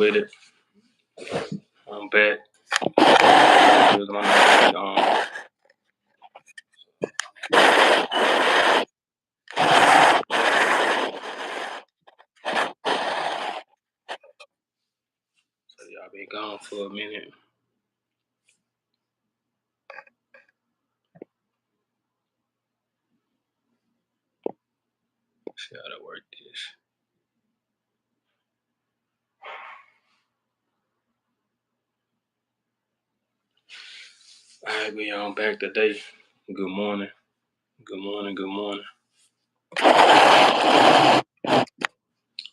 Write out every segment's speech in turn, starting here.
with it. I'm back. So y'all been gone for a minute. See how to work this. Alright, we on back today. Good morning. Good morning. Good morning. I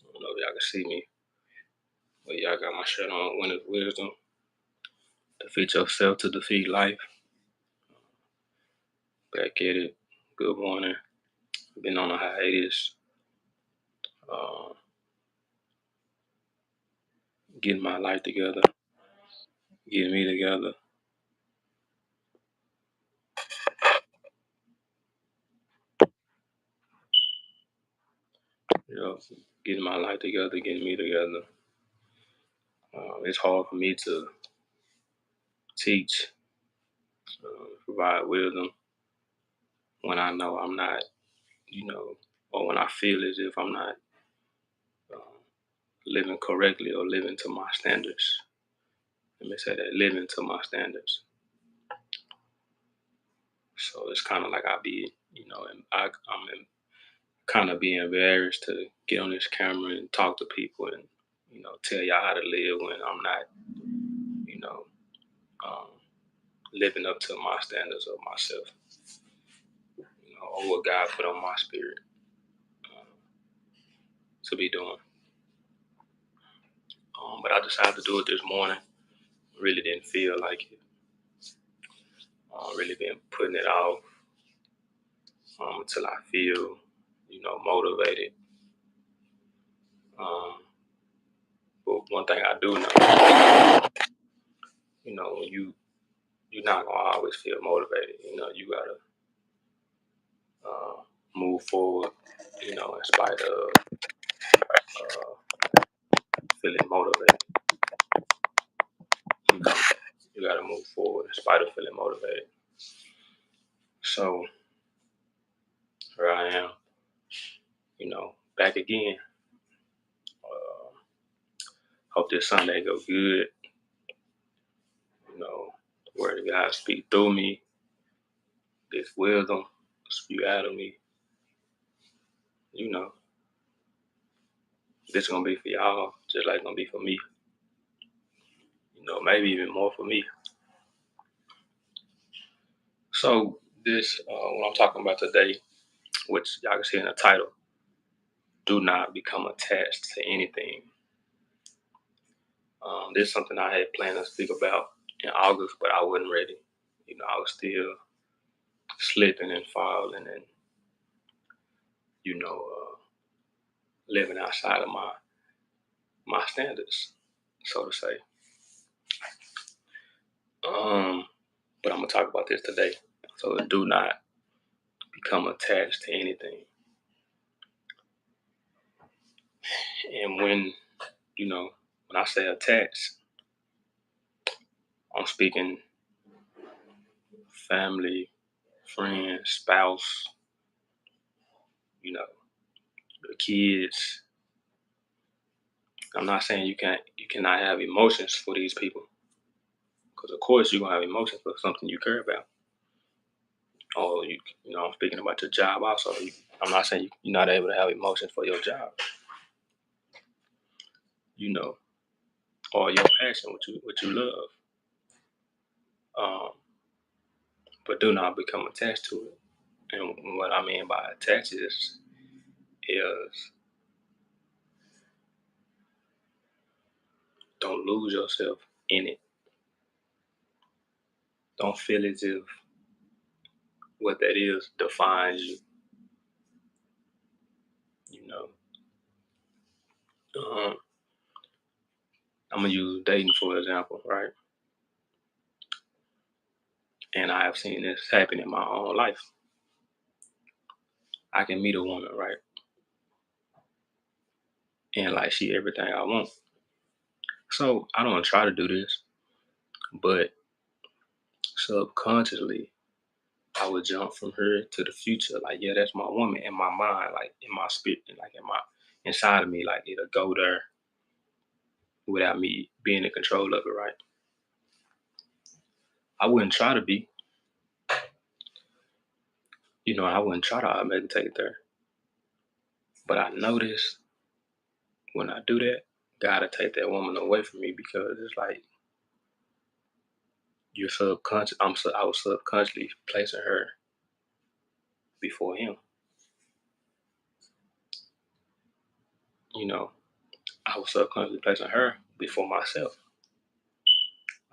don't know if y'all can see me, but y'all got my shirt on. Winner's Wisdom. Defeat yourself to defeat life. Back at it. Good morning. Been on a hiatus. Getting my life together. Getting me together. Getting my life together, getting me together. It's hard for me to teach, provide wisdom when I know I'm not, or when I feel as if I'm not living correctly or living to my standards. Let me say that, living to my standards. So it's kind of like I be, I'm kind of being embarrassed to get on this camera and talk to people and, tell y'all how to live when I'm not, um, living up to my standards of myself, or what God put on my spirit to be doing. But I decided to do it this morning. Really didn't feel like it. Really been putting it off until I feel, motivated. But one thing I do know, when you're not gonna always feel motivated. You gotta move forward. In spite of feeling motivated. You gotta move forward in spite of feeling motivated. So here I am, back again. Hope this Sunday go good. Word of God speak through me. This wisdom spew out of me. This gonna be for y'all, just like it's gonna be for me. Maybe even more for me. So this, what I'm talking about today, which y'all can see in the title, do not become attached to anything. This is something I had planned to speak about in August, but I wasn't ready. I was still slipping and falling and, living outside of my standards, so to say. But I'm gonna talk about this today. So do not become attached to anything. And when I say attached, I'm speaking family, friends, spouse, the kids. I'm not saying you cannot have emotions for these people, because of course you're gonna have emotions for something you care about. Or I'm speaking about your job also. I'm not saying you're not able to have emotions for your job. Or your passion, what you love. But do not become attached to it. And what I mean by attached is don't lose yourself in it. Don't feel as if what that is defines you. I'm gonna use dating for example, right? And I have seen this happen in my own life. I can meet a woman, right? And like she everything I want. So I don't try to do this, but subconsciously I would jump from her to the future. Like, yeah, that's my woman in my mind, like in my spirit, like in my inside of me, like it'll go there without me being in control of it, right? I wouldn't try to be, I wouldn't try to automatically take it there. But I notice when I do that, God will take that woman away from me because it's like you're subconscious. I was subconsciously placing her before him. You know, I was subconsciously placing her before myself.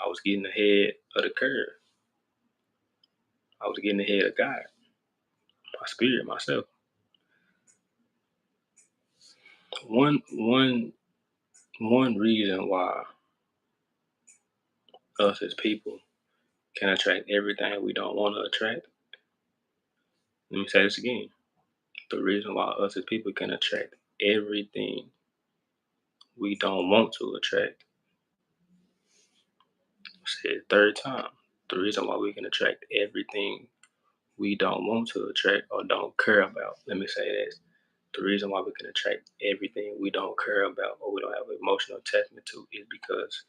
I was getting ahead of the curve. I was getting ahead of God, my spirit, myself. One one reason why us as people can attract everything we don't want to attract. Let me say this again. The reason why us as people can attract everything we don't want to attract. I said it third time. The reason why we can attract everything we don't want to attract or don't care about. Let me say this. The reason why we can attract everything we don't care about or we don't have emotional attachment to is because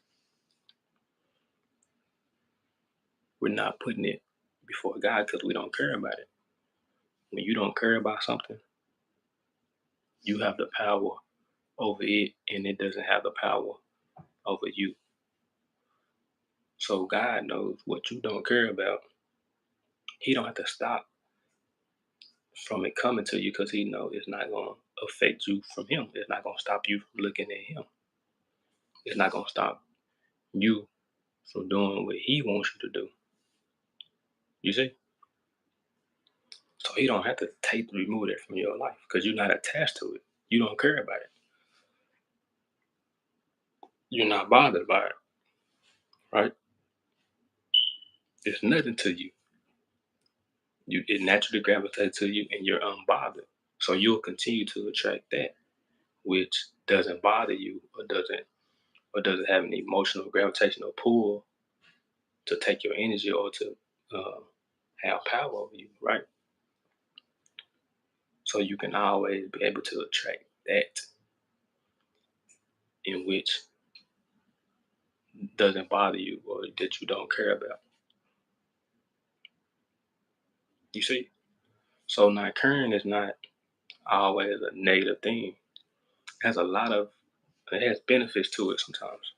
we're not putting it before God because we don't care about it. When you don't care about something, you have the power over it and it doesn't have the power over you. So God knows what you don't care about. He don't have to stop from it coming to you because he knows it's not going to affect you from him. It's not going to stop you from looking at him. It's not going to stop you from doing what he wants you to do. You see? So he don't have to remove it from your life because you're not attached to it. You don't care about it. You're not bothered by it, right? It's nothing to you. It naturally gravitates to you and you're unbothered. So you'll continue to attract that which doesn't bother you or doesn't have an emotional gravitational pull to take your energy or to uh, have power over you, right? So you can always be able to attract that in which doesn't bother you or that you don't care about. You see? So now caring is not always a negative thing. It has benefits to it sometimes,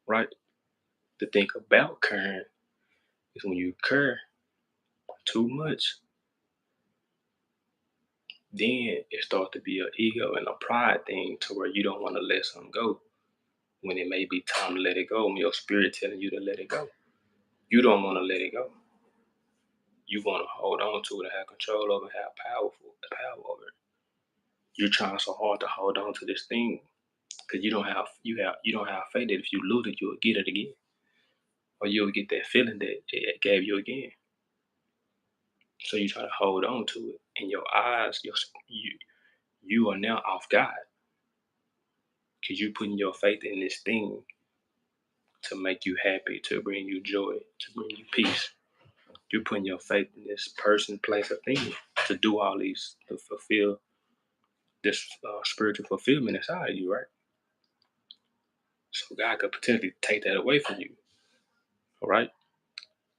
right? The thing about caring is when you care too much, then it starts to be an ego and a pride thing to where you don't want to let something go when it may be time to let it go, when your spirit telling you to let it go. You don't want to let it go. You want to hold on to it and have control over it, have power over it. You're trying so hard to hold on to this thing because you don't have faith that if you lose it, you'll get it again, or you'll get that feeling that it gave you again. So you try to hold on to it, and your eyes, you are now off God because you're putting your faith in this thing to make you happy, to bring you joy, to bring you peace. You're putting your faith in this person, place, or thing to do all these, to fulfill this spiritual fulfillment inside of you, right? So God could potentially take that away from you, all right?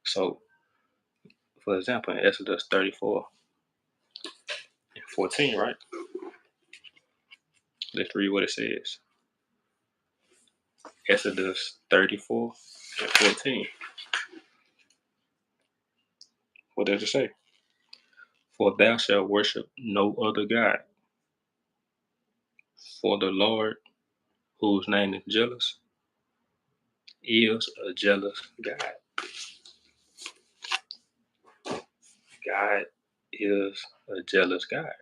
So, for example, in Exodus 34 and 14, right? Let's read what it says. Exodus 34 and 14. What does it say? For thou shalt worship no other God, for the Lord, whose name is jealous, is a jealous God. God is a jealous God.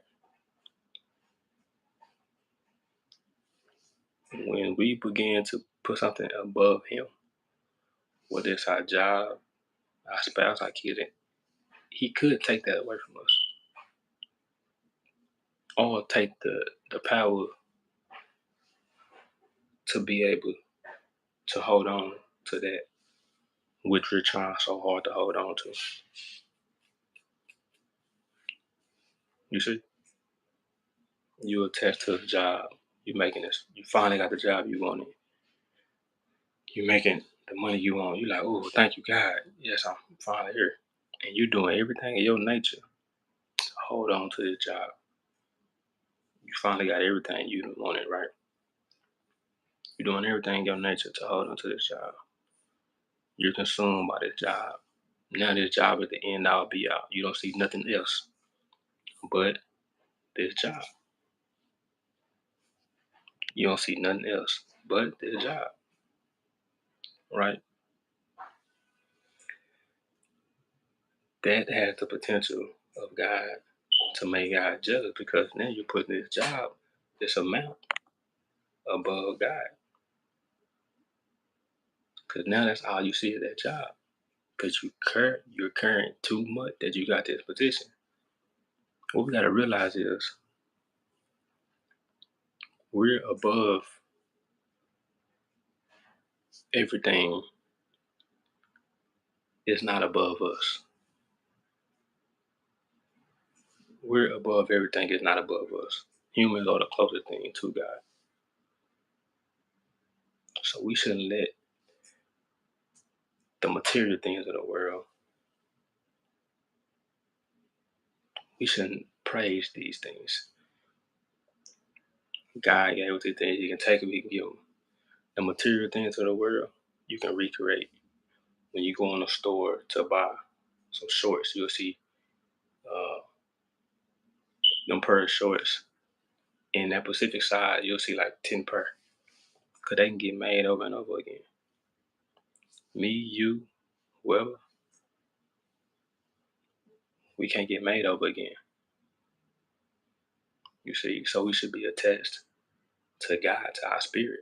When we begin to put something above Him, whether it's our job, our spouse, our kids, He could take that away from us, or take the power to be able to hold on to that which you're trying so hard to hold on to. You see, you attached to the job. You making this. You finally got the job you wanted. You making the money you want. You like, oh, thank you, God. Yes, I'm finally here. And you doing everything in your nature to hold on to this job. You finally got everything you wanted, right? You're doing everything in your nature to hold on to this job. You're consumed by this job. Now this job is the end all be all. You don't see nothing else but this job. You don't see nothing else but this job, right? That has the potential of God to make God jealous because now you're putting this job, this amount above God. Because now that's all you see is that job. Because you're caring too much that you got this position. What we gotta realize is we're above everything is not above us. We're above everything is not above us. Humans are the closest thing to God. So we shouldn't let the material things of the world, we shouldn't praise these things. God gave us these things. He can take them, he can give them. The material things of the world, you can recreate. When you go in the store to buy some shorts, you'll see uh, them pair of shorts. In that specific size, you'll see like 10 pair. Because they can get made over and over again. Me, you, whoever, we can't get made over again. You see, so we should be attached to God, to our spirit,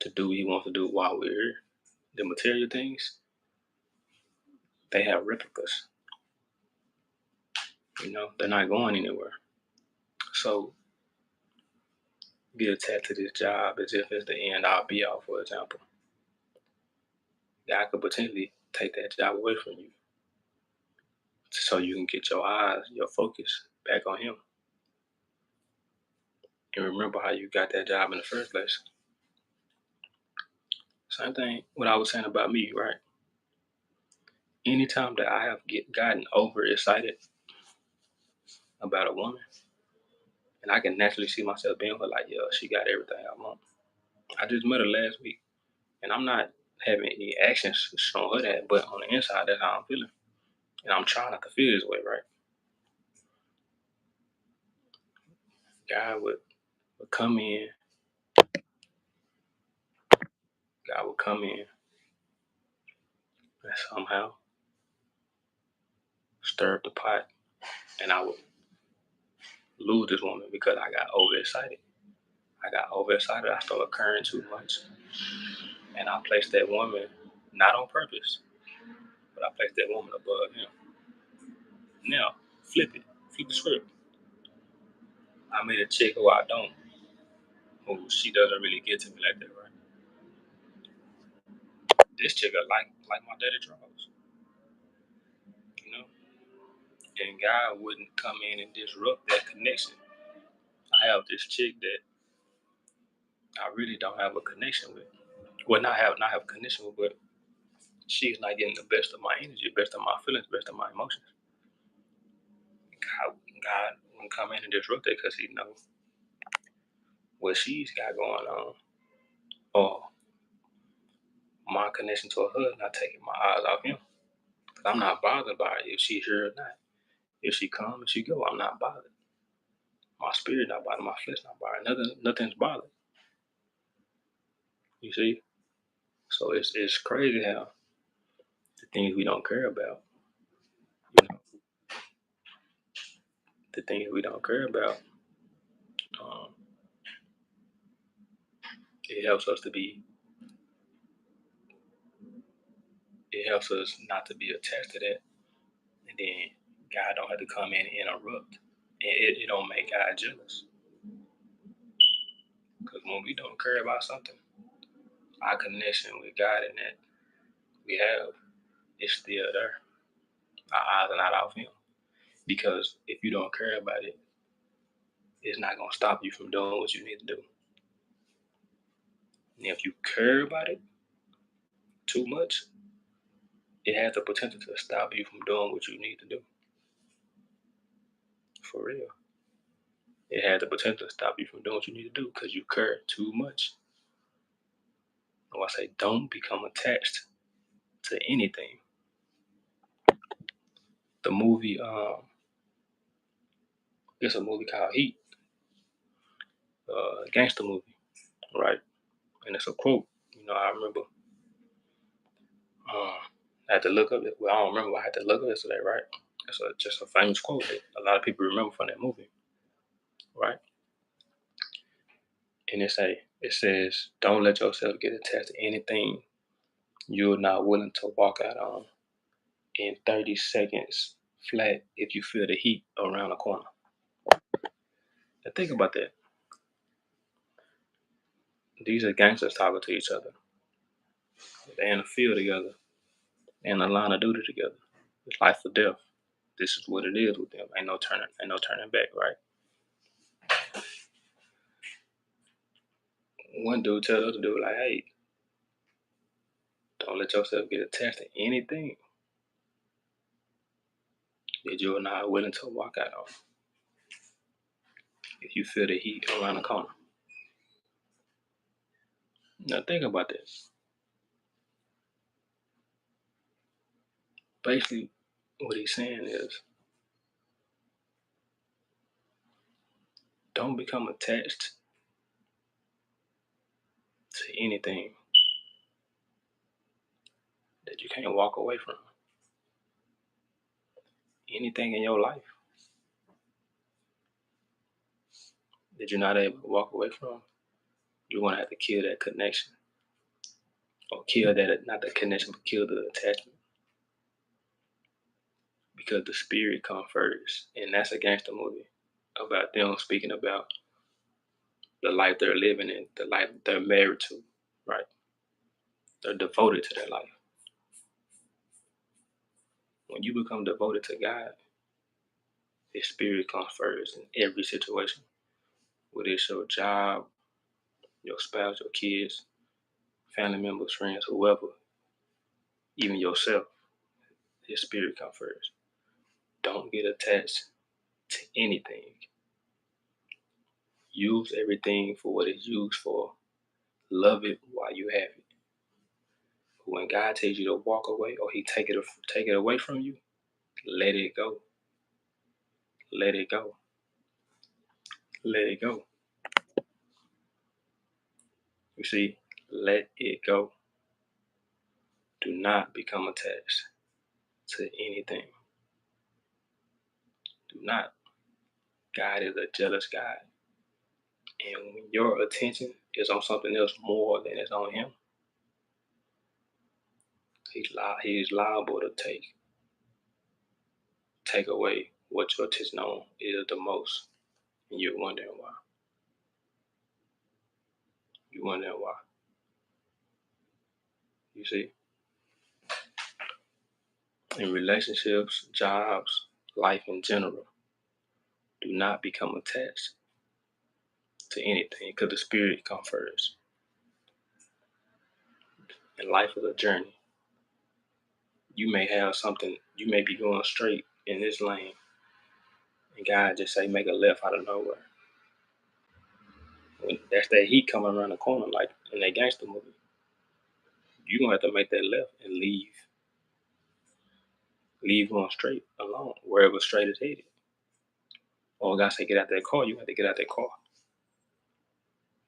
to do what He wants to do while we're here. The material things, they have replicas. They're not going anywhere. So get attached to this job as if it's the end all be all, for example. God could potentially take that job away from you so you can get your eyes, your focus back on Him. And remember how you got that job in the first place. Same thing what I was saying about me, right? Anytime that I have gotten overexcited about a woman, and I can naturally see myself being with her, like, yeah, she got everything I want. I just met her last week, and I'm not having any actions showing her that, but on the inside, that's how I'm feeling. And I'm trying not to feel this way, right? God would come in, God would come in and somehow stir up the pot, and I would lose this woman because I got overexcited. I started caring too much, and I placed that woman not on purpose, but I placed that woman above Him. Now, flip the script. I made a chick who she doesn't really get to me like that, right? This chick like my daddy draws, you know, and God wouldn't come in and disrupt that connection. I have this chick that I really don't have a connection with. Well, not have a connection with, but she's not getting the best of my energy, best of my feelings, best of my emotions. God wouldn't come in and disrupt that because He knows what she's got going on, or my connection to her not taking my eyes off Him. Cause I'm not bothered by it if she's here or not. If she come, if she go, I'm not bothered. My spirit not bothered, my flesh not bothered. Nothing's bothered. You see? So it's crazy how the things we don't care about, you know, the things we don't care about, um, it helps us to be, it helps us not to be attached to that. And then God don't have to come in and interrupt. And it don't make God jealous. Because when we don't care about something, our connection with God and that we have is still there. Our eyes are not off Him. Because if you don't care about it, it's not going to stop you from doing what you need to do. And if you care about it too much, it has the potential to stop you from doing what you need to do. For real. It has the potential to stop you from doing what you need to do because you care too much. So I say, don't become attached to anything. The movie, it's a movie called Heat, gangster movie, right? And it's a quote. I remember. I had to look up it. Well, I don't remember. I had to look up it today, right? It's just a famous quote that a lot of people remember from that movie, right? And it says, "Don't let yourself get attached to anything you're not willing to walk out on in 30 seconds flat if you feel the heat around the corner." Now think about that. These are gangsters talking to each other. They're in the field together. They're in the line of duty together. It's life or death. This is what it is with them. Ain't no turning back, right? One dude tells the other dude, like, hey, don't let yourself get attached to anything that you're not willing to walk out on if you feel the heat around the corner. Now think about this. Basically, what he's saying is, don't become attached to anything that you can't walk away from. Anything in your life that you're not able to walk away from, you're going to have to kill that connection. Or kill that, not the connection, but kill the attachment. Because the spirit comes first. And that's a gangster movie about them speaking about the life they're living in, the life they're married to, right? They're devoted to their life. When you become devoted to God, His spirit comes first in every situation. Whether it's your job, your spouse, your kids, family members, friends, whoever, even yourself, His spirit comes first. Don't get attached to anything. Use everything for what it's used for. Love it while you have it. When God tells you to walk away or He take it away from you, let it go. Let it go. Let it go. You see, let it go. Do not become attached to anything. Do not. God is a jealous God. And when your attention is on something else more than it's on Him, He's liable to take away what your attention on is the most. And you're wondering why. You're wondering why. You see? In relationships, jobs, life in general, do not become attached to anything because the spirit comes first. And life is a journey. You may have something, you may be going straight in this lane, and God just say make a left out of nowhere. When that's that heat coming around the corner, like in that gangster movie, you're gonna have to make that left and leave going straight alone, wherever straight is headed. Or God say get out that car, you have to get out that car.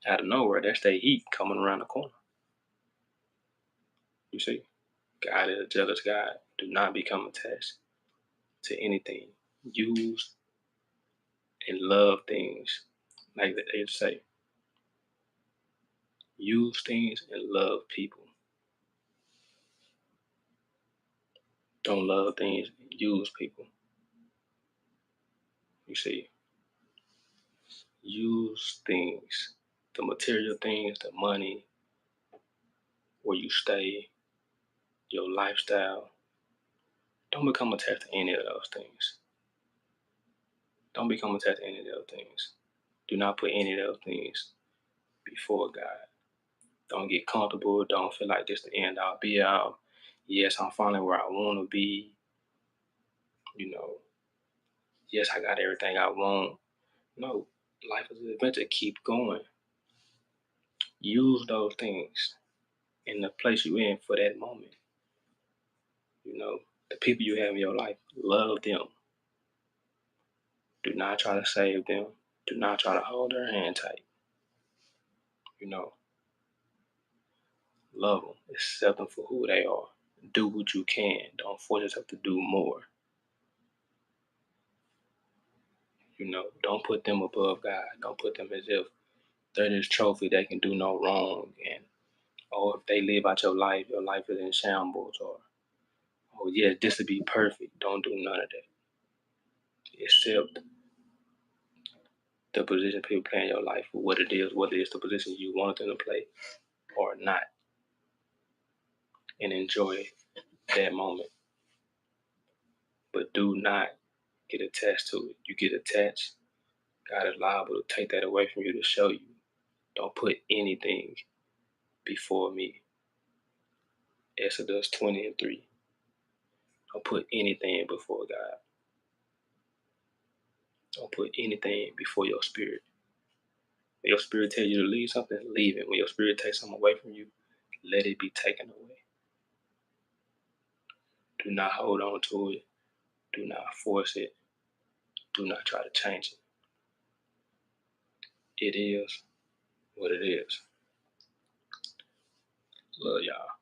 Out of nowhere, that's that heat coming around the corner. You see? God is a jealous God. Do not become attached to anything. Use and love things. Like they say. Use things and love people. Don't love things, use people. You see? Use things. The material things, the money, where you stay, your lifestyle. Don't become attached to any of those things. Don't become attached to any of those things. Do not put any of those things before God. Don't get comfortable. Don't feel like this the end all be all. Yes, I'm finally where I want to be. You know, yes, I got everything I want. No, life is an adventure. Keep going. Use those things in the place you're in for that moment. The people you have in your life, love them. Do not try to save them. Do not try to hold their hand tight. You know, love them. Accept them for who they are. Do what you can. Don't force yourself to do more. Don't put them above God. Don't put them as if they're this trophy that can do no wrong. And, if they live out your life is in shambles. Or, yeah, this would be perfect. Don't do none of that. Accept the position people play in your life for what it is, whether it's the position you want them to play or not. And enjoy that moment. But do not get attached to it. You get attached, God is liable to take that away from you to show you. Don't put anything before me. Exodus 20:3. Don't put anything before God. Don't put anything before your spirit. When your spirit tells you to leave something, leave it. When your spirit takes something away from you, let it be taken away. Do not hold on to it. Do not force it. Do not try to change it. It is what it is. Love y'all.